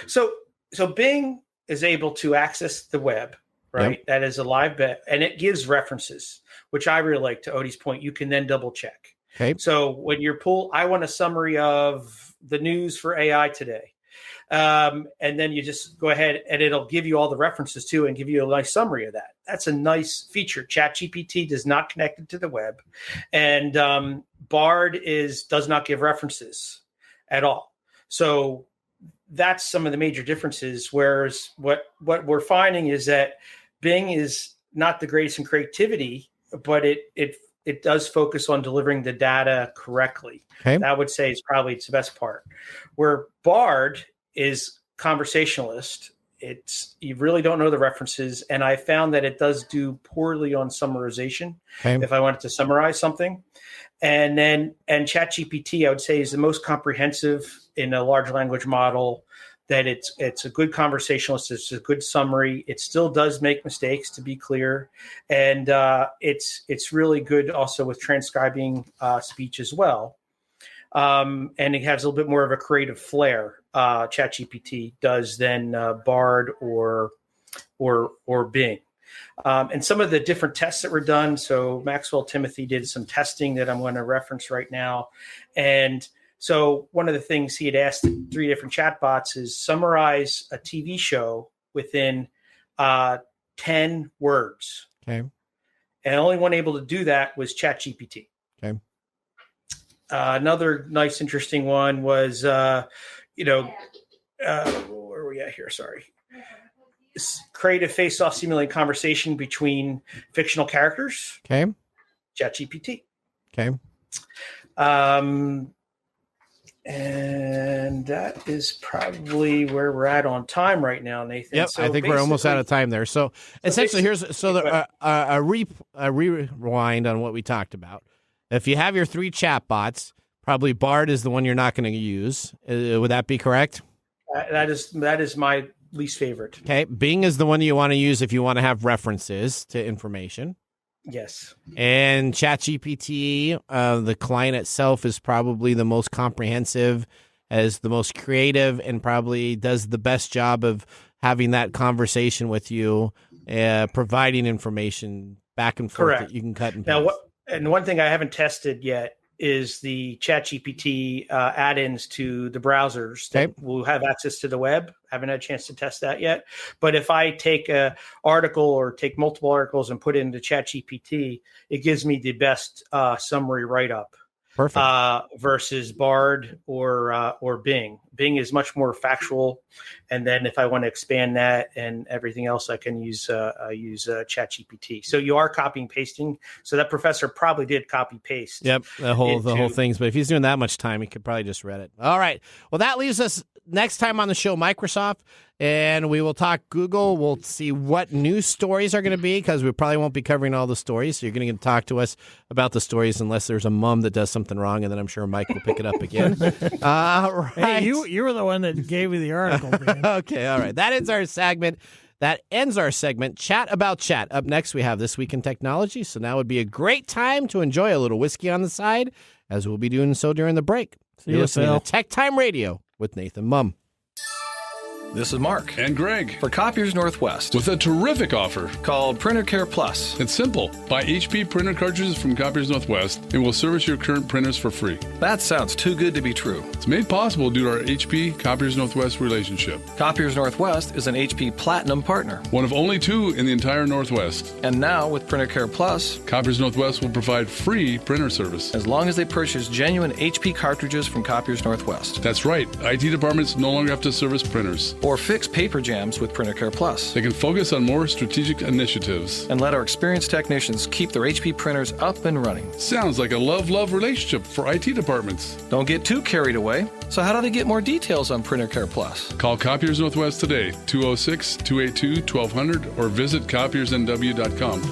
So Bing is able to access the web, right? Yep. That is a live bet, and it gives references, which I really like. To Odie's point, you can then double check. Okay. So when you're I want a summary of the news for AI today. And then you just go ahead and it'll give you all the references too and give you a nice summary of that. That's a nice feature. ChatGPT does not connect it to the web, and Bard does not give references at all. So that's some of the major differences. Whereas what we're finding is that Bing is not the greatest in creativity, but it does focus on delivering the data correctly. Okay. That I would say it's the best part. Where Bard is conversationalist, you really don't know the references, and I found that it does do poorly on summarization. Okay. If I wanted to summarize something, and ChatGPT, I would say, is the most comprehensive in a large language model. That it's a good conversationalist. It's a good summary. It still does make mistakes, to be clear, and it's really good also with transcribing speech as well. And it has a little bit more of a creative flair. ChatGPT does than Bard or Bing. And some of the different tests that were done. So Maxwell Timothy did some testing that I'm going to reference right now, and so one of the things he had asked 3 different chatbots is summarize a TV show within 10 words. Okay. And the only one able to do that was ChatGPT. Okay. Another nice, interesting one was, where are we at here? Sorry. Create a face-off simulating conversation between fictional characters. Okay. ChatGPT. Okay. And that is probably where we're at on time right now, Nathan. Yep, so I think we're almost out of time there. So essentially, here's a rewind on what we talked about. If you have your 3 chatbots, probably Bard is the one you're not going to use. Would that be correct? That is my least favorite. Okay, Bing is the one you want to use if you want to have references to information. Yes. And ChatGPT, the client itself, is probably the most comprehensive, as the most creative, and probably does the best job of having that conversation with you, providing information back and forth. Correct. That you can cut and paste. Now, and one thing I haven't tested yet is the ChatGPT add-ins to the browsers that will have access to the web. Haven't had a chance to test that yet. But if I take an article or take multiple articles and put it into ChatGPT, it gives me the best summary write-up. Perfect. Versus Bard or Bing. Bing is much more factual, and then if I want to expand that and everything else, I can use ChatGPT. So you are copying pasting. So that professor probably did copy paste. Yep, the whole things. But if he's doing that much time, he could probably just read it. All right. Well, that leaves us next time on the show, Microsoft, and we will talk Google. We'll see what new stories are going to be, because we probably won't be covering all the stories. So you're going to talk to us about the stories unless there's a mum that does something wrong, and then I'm sure Mike will pick it up again. Right. Hey, you were the one that gave me the article, man. Okay, all right. That ends our segment. Chat About Chat. Up next, we have This Week in Technology. So now would be a great time to enjoy a little whiskey on the side, as we'll be doing so during the break. See You're you, listening Phil. to Tech Time Radio with Nathan Mumm. This is Marc. And Greg. For Copiers Northwest. With a terrific offer called Printer Care Plus. It's simple. Buy HP printer cartridges from Copiers Northwest, and we'll service your current printers for free. That sounds too good to be true. It's made possible due to our HP Copiers Northwest relationship. Copiers Northwest is an HP Platinum partner. One of only 2 in the entire Northwest. And now with Printer Care Plus, Copiers Northwest will provide free printer service. As long as they purchase genuine HP cartridges from Copiers Northwest. That's right. IT departments no longer have to service printers. Or fix paper jams with Printer Care Plus. They can focus on more strategic initiatives. And let our experienced technicians keep their HP printers up and running. Sounds like a love-love relationship for IT departments. Don't get too carried away. So how do they get more details on Printer Care Plus? Call Copiers Northwest today, 206-282-1200, or visit copiersnw.com.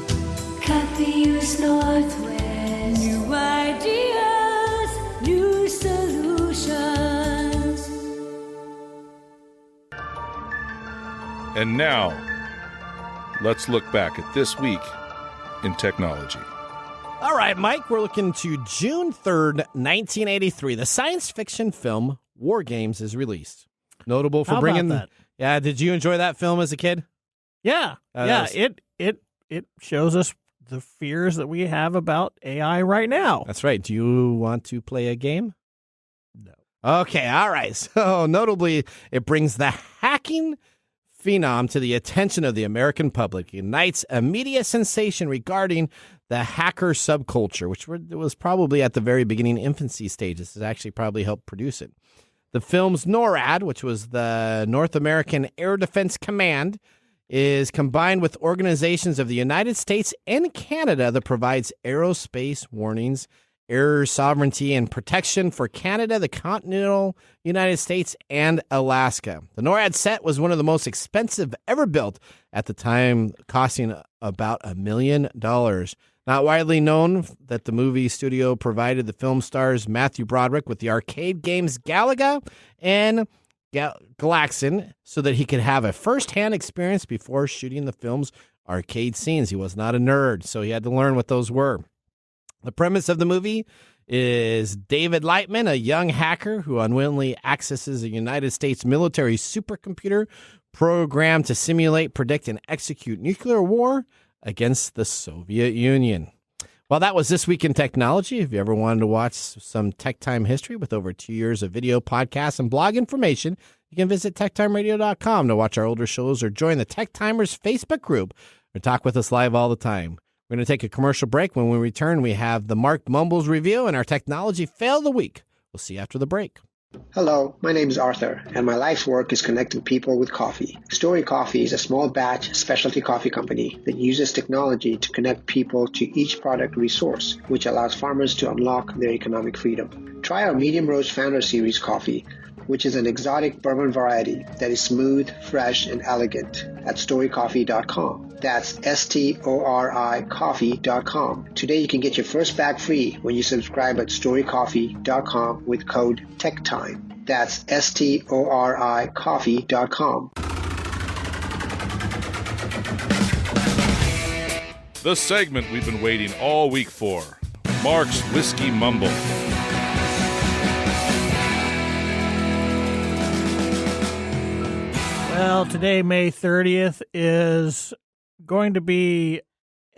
Copiers Northwest. New ideas, new solutions. And now, let's look back at this week in technology. All right, Mike, we're looking to June 3rd, 1983. The science fiction film WarGames is released. Notable for bringing that. Yeah, did you enjoy that film as a kid? Yeah. It shows us the fears that we have about AI right now. That's right. Do you want to play a game? No. Okay, all right. So notably, it brings the hacking phenom to the attention of the American public. It ignites a media sensation regarding the hacker subculture, which was probably at the very beginning infancy stages. It actually probably helped produce it. The film's NORAD, which was the North American Air Defense Command, is combined with organizations of the United States and Canada that provides aerospace warnings, air sovereignty, and protection for Canada, the continental United States, and Alaska. The NORAD set was one of the most expensive ever built at the time, costing about $1 million. Not widely known that the movie studio provided the film stars Matthew Broderick with the arcade games Galaga and Galaxin so that he could have a first-hand experience before shooting the film's arcade scenes. He was not a nerd, so he had to learn what those were. The premise of the movie is David Lightman, a young hacker who unwittingly accesses a United States military supercomputer programmed to simulate, predict, and execute nuclear war against the Soviet Union. Well, that was This Week in Technology. If you ever wanted to watch some Tech Time history with over 2 years of video, podcasts, and blog information, you can visit TechTimeRadio.com to watch our older shows or join the Tech Timers Facebook group or talk with us live all the time. We're going to take a commercial break. When we return, we have the Marc Mumbles review and our technology fail of the week. We'll see you after the break. Hello, my name is Arthur, and my life's work is connecting people with coffee. StoriCoffee is a small batch specialty coffee company that uses technology to connect people to each product resource, which allows farmers to unlock their economic freedom. Try our Medium Roast Founder Series coffee, which is an exotic bourbon variety that is smooth, fresh, and elegant at StoriCoffee.com. That's STORI coffee.com. Today you can get your first bag free when you subscribe at StoriCoffee.com with code TechTime. That's STORI coffee.com. The segment we've been waiting all week for, Marc's Whiskey Mumble. Well, today, May 30th, is going to be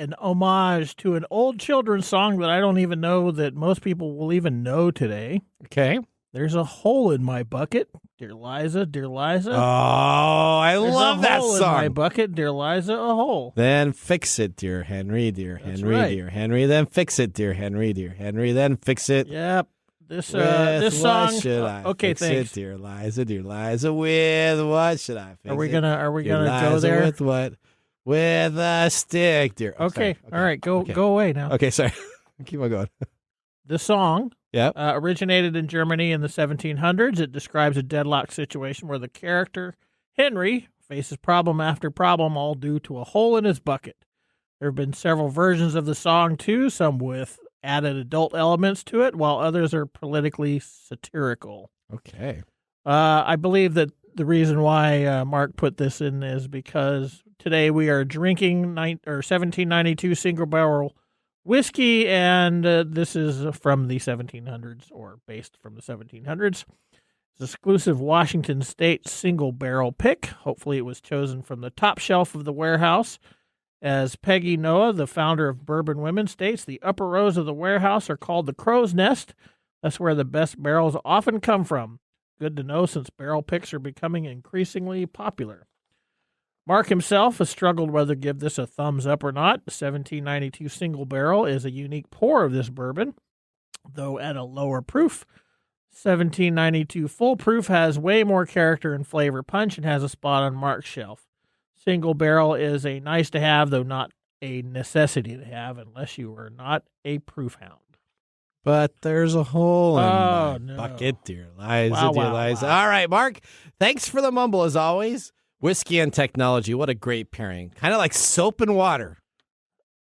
an homage to an old children's song that I don't even know that most people will even know today. Okay. There's a hole in my bucket, dear Liza, dear Liza. Oh, I love that song. In my bucket, dear Liza, a hole. Then fix it, dear Henry, dear Henry, right. dear Henry. Then fix it, dear Henry, dear Henry. Then fix it. Yep. This song. Should I okay, fix thanks. it, dear Liza. With what should I fix Are we it? gonna go Liza, there? With what? With a stick, dear. Okay. All right. Go away now. Okay, sorry. Keep on going. The song Yep. originated in Germany in the 1700s. It describes a deadlock situation where the character, Henry, faces problem after problem, all due to a hole in his bucket. There have been several versions of the song, too, some with added adult elements to it, while others are politically satirical. Okay. I believe that the reason why Mark put this in is because today we are drinking 1792 single barrel whiskey, and this is from the 1700s, or based from the 1700s. It's exclusive Washington State single barrel pick. Hopefully it was chosen from the top shelf of the warehouse. As Peggy Noah, the founder of Bourbon Women, states, the upper rows of the warehouse are called the crow's nest. That's where the best barrels often come from. Good to know since barrel picks are becoming increasingly popular. Mark himself has struggled whether to give this a thumbs up or not. The 1792 single barrel is a unique pour of this bourbon, though at a lower proof. 1792 full proof has way more character and flavor punch and has a spot on Mark's shelf. Single barrel is a nice to have, though not a necessity to have unless you are not a proof hound. But there's a hole in my bucket, dear Liza, dear Liza. Wow. All right, Mark, thanks for the mumble as always. Whiskey and technology, what a great pairing. Kind of like soap and water.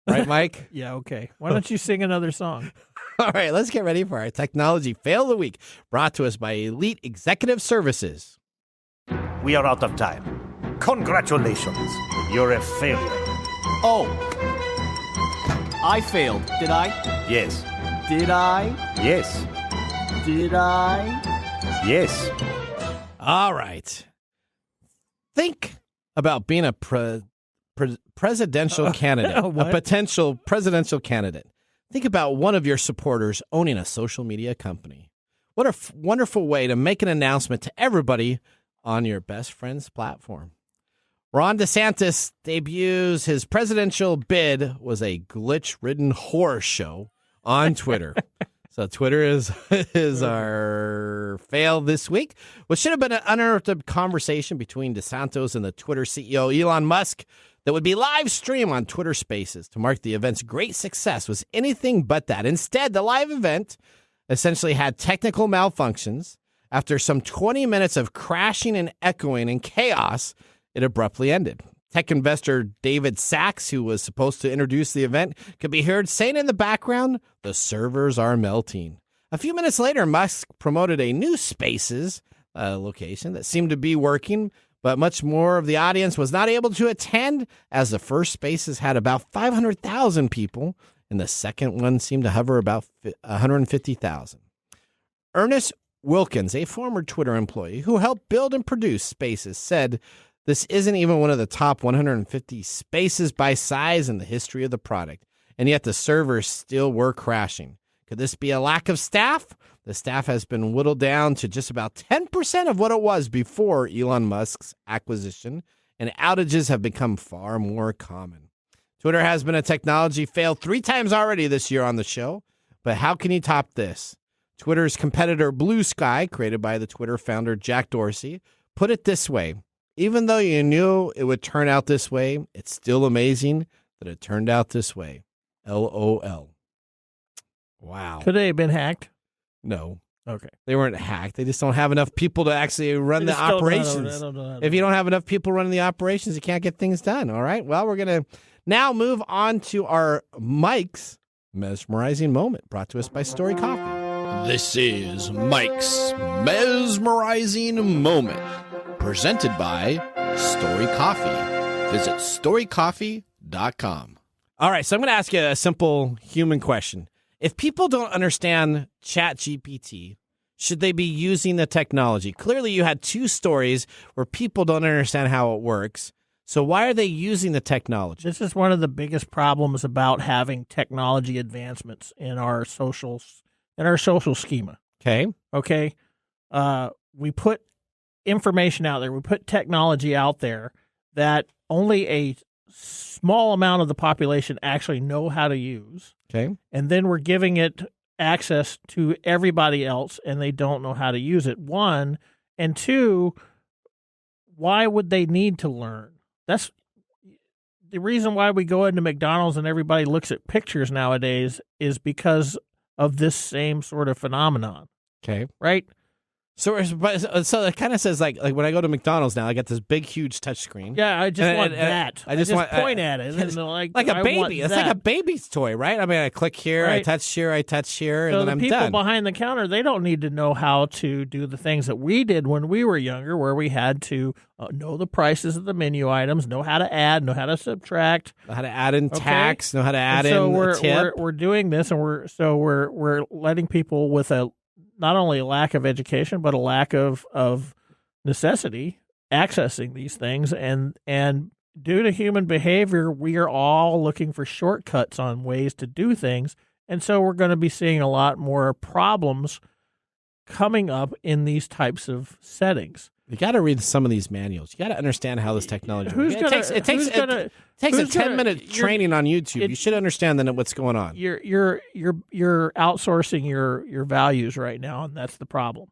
Right, Mike? Yeah, okay. Why don't you sing another song? All right, let's get ready for our technology fail of the week, brought to us by Elite Executive Services. We are out of time. Congratulations. You're a failure. Oh. I failed, did I? Yes. Did I? Yes. Did I? Yes. All right. Think about being a presidential candidate, a potential presidential candidate. Think about one of your supporters owning a social media company. What a wonderful way to make an announcement to everybody on your best friend's platform. Ron DeSantis debuts his presidential bid was a glitch-ridden horror show on Twitter. So Twitter is our fail this week. What should have been an uninterrupted conversation between DeSantis and the Twitter CEO Elon Musk that would be live streamed on Twitter Spaces to mark the event's great success was anything but that. Instead, the live event essentially had technical malfunctions. After some 20 minutes of crashing and echoing and chaos, it abruptly ended. Tech investor David Sachs, who was supposed to introduce the event, could be heard saying in the background, "The servers are melting." A few minutes later, Musk promoted a new Spaces location that seemed to be working, but much more of the audience was not able to attend, as the first Spaces had about 500,000 people, and the second one seemed to hover about 150,000. Ernest Wilkins, a former Twitter employee who helped build and produce Spaces, said, "This isn't even one of the top 150 Spaces by size in the history of the product, and yet the servers still were crashing. Could this be a lack of staff? The staff has been whittled down to just about 10% of what it was before Elon Musk's acquisition, and outages have become far more common." Twitter has been a technology fail 3 times already this year on the show, but how can you top this? Twitter's competitor Blue Sky, created by the Twitter founder Jack Dorsey, put it this way: even though you knew it would turn out this way, it's still amazing that it turned out this way. LOL. Wow. Could they have been hacked? No. Okay. They weren't hacked. They just don't have enough people to actually run the operations. If you don't have enough people running the operations, you can't get things done. All right. Well, we're going to now move on to our Mike's Mesmerizing Moment, brought to us by StoriCoffee. This is Mike's Mesmerizing Moment, presented by StoriCoffee. Visit StoriCoffee.com. All right, so I'm going to ask you a simple human question. If people don't understand ChatGPT, should they be using the technology? Clearly, you had 2 stories where people don't understand how it works. So why are they using the technology? This is one of the biggest problems about having technology advancements in our social schema. Okay. We put information out there. We put technology out there that only a small amount of the population actually know how to use. Okay. And then we're giving it access to everybody else, and they don't know how to use it. One, and two, why would they need to learn? That's the reason why we go into McDonald's and everybody looks at pictures nowadays is because of this same sort of phenomenon. Okay. Right? So it kind of says like when I go to McDonald's now, I got this big, huge touch screen. Yeah, I just want that. I just want point at it. And like a baby. It's like a baby's toy, right? I mean, I click here, right. I touch here, and then I'm done. So the people behind the counter, they don't need to know how to do the things that we did when we were younger, where we had to know the prices of the menu items, know how to add, know how to subtract, know how to add in tax, know how to add in a tip. We're doing this, and we're letting people with not only a lack of education, but a lack of necessity accessing these things. And due to human behavior, we are all looking for shortcuts on ways to do things. And so we're going to be seeing a lot more problems coming up in these types of settings. You got to read some of these manuals. You got to understand how this technology works. It takes a 10-minute training on YouTube. You should understand then what's going on. You're outsourcing your values right now, and that's the problem.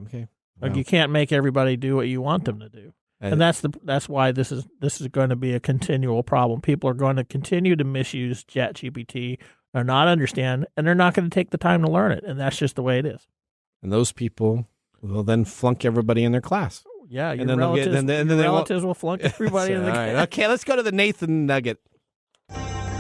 Okay. Like you can't make everybody do what you want them to do, and that's why this is going to be a continual problem. People are going to continue to misuse ChatGPT, or not understand, and they're not going to take the time to learn it, and that's just the way it is. And those people will then flunk everybody in their class. Yeah, your relatives will flunk everybody in the class. Right. Okay, let's go to the Nathan Nugget.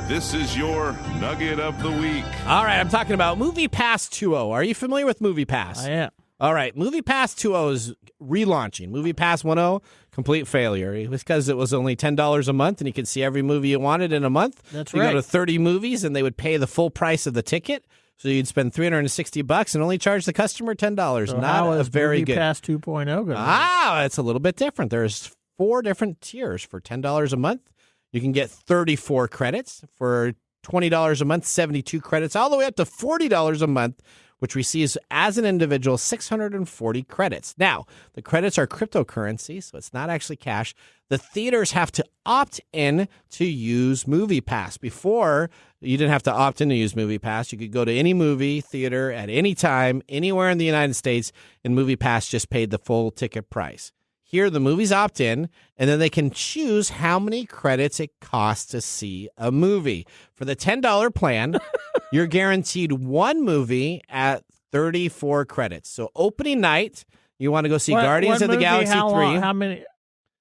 This is your Nugget of the Week. All right, I'm talking about MoviePass 2.0. Are you familiar with MoviePass? I am. All right, MoviePass 2.0 is relaunching. MoviePass 1.0, complete failure. It was because it was only $10 a month, and you could see every movie you wanted in a month. That's you right. You go to 30 movies, and they would pay the full price of the ticket. So you'd spend $360 and only charge the customer $10. So Not how a is very good. MoviePass 2.0 going to be? It's a little bit different. There's 4 different tiers. For $10 a month, you can get 34 credits. For $20 a month, 72 credits, all the way up to $40 a month, which receives, as an individual, 640 credits. Now, the credits are cryptocurrency, so it's not actually cash. The theaters have to opt in to use MoviePass. Before, you didn't have to opt in to use MoviePass. You could go to any movie theater at any time, anywhere in the United States, and MoviePass just paid the full ticket price. Here, the movies opt in, and then they can choose how many credits it costs to see a movie. For the $10 plan, you're guaranteed one movie at 34 credits. So opening night, you want to go see Guardians of the Galaxy 3. How many?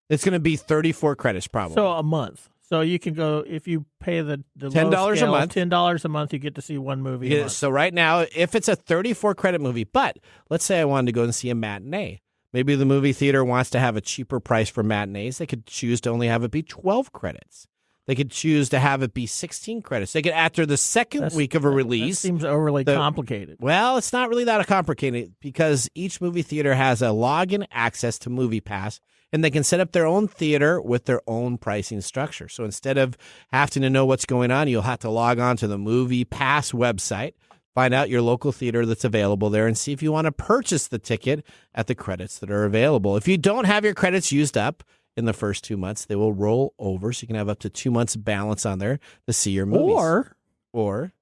It's going to be 34 credits probably. So a month. So you can go, if you pay the $10 a month, $10 a month, you get to see one movie a month. So right now, if it's a 34 credit movie, but let's say I wanted to go and see a matinee. Maybe the movie theater wants to have a cheaper price for matinees. They could choose to only have it be 12 credits. They could choose to have it be 16 credits. They could, after the second week of a release. That seems overly complicated. Well, it's not really that complicated because each movie theater has a login access to MoviePass, and they can set up their own theater with their own pricing structure. So instead of having to know what's going on, you'll have to log on to the MoviePass website, find out your local theater that's available there, and see if you want to purchase the ticket at the credits that are available. If you don't have your credits used up in the first 2 months, they will roll over, so you can have up to 2 months balance on there to see your movies. Or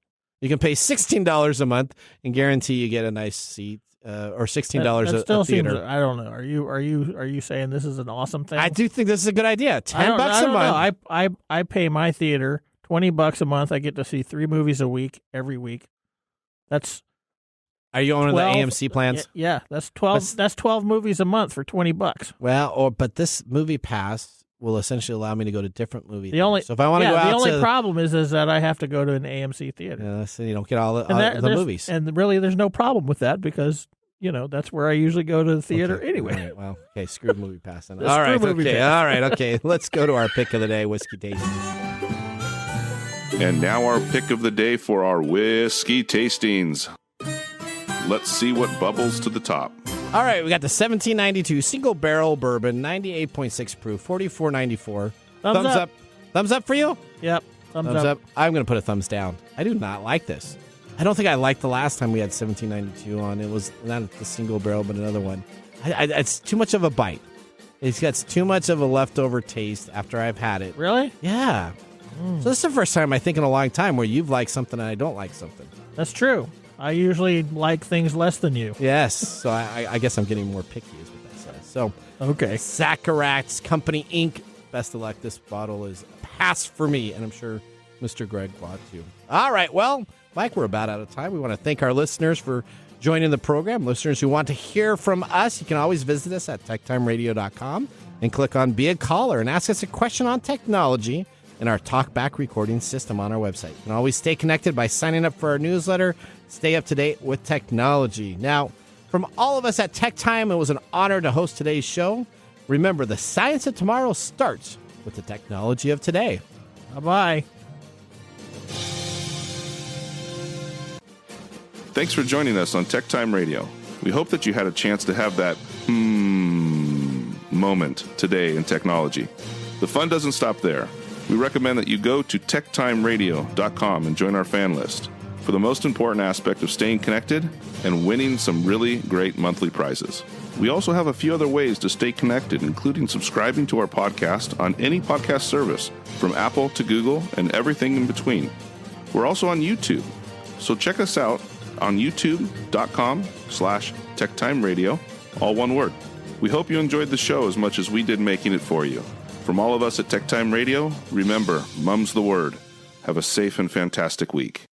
you can pay $16 a month and guarantee you get a nice seat, or $16 that still a theater. Seems, I don't know. Are you saying this is an awesome thing? I do think this is a good idea. $10 a month. I pay my theater $20 a month. I get to see 3 movies a week every week. Are you owning the AMC plans? Yeah, that's 12. That's 12 movies a month for $20. Well, but this MoviePass will essentially allow me to go to different movie theaters. So if I want to go out, the only problem is that I have to go to an AMC theater. Yeah, so you don't get all the movies. And really, there's no problem with that because that's where I usually go to the theater anyway. Right, well, okay, screw MoviePass then. All right, okay. Let's go to our pick of the day, whiskey tasting. And now our pick of the day for our whiskey tastings. Let's see what bubbles to the top. All right, we got the 1792 single barrel bourbon, 98.6 proof, $44.94. Thumbs up. Thumbs up for you? Yep. Thumbs up. I'm going to put a thumbs down. I do not like this. I don't think I liked the last time we had 1792 on. It was not the single barrel, but another one. It's too much of a bite. It gets too much of a leftover taste after I've had it. Really? Yeah. So this is the first time I think in a long time where you've liked something and I don't like something. That's true. I usually like things less than you. Yes. So I guess I'm getting more picky is what that says. So, okay. Zaccarat's Company, Inc. Best of luck. This bottle is a pass for me, and I'm sure Mr. Greg bought too. All right. Well, Mike, we're about out of time. We want to thank our listeners for joining the program. Listeners who want to hear from us, you can always visit us at TechTimeRadio.com and click on Be a Caller and ask us a question on technology in our talkback recording system on our website. You can always stay connected by signing up for our newsletter. Stay up to date with technology. Now, from all of us at Tech Time, it was an honor to host today's show. Remember, the science of tomorrow starts with the technology of today. Bye-bye. Thanks for joining us on Tech Time Radio. We hope that you had a chance to have that moment today in technology. The fun doesn't stop there. We recommend that you go to TechTimeRadio.com and join our fan list for the most important aspect of staying connected and winning some really great monthly prizes. We also have a few other ways to stay connected, including subscribing to our podcast on any podcast service, from Apple to Google and everything in between. We're also on YouTube, so check us out on youtube.com/TechTimeRadio, all one word. We hope you enjoyed the show as much as we did making it for you. From all of us at Tech Time Radio, remember, Mumm's the word. Have a safe and fantastic week.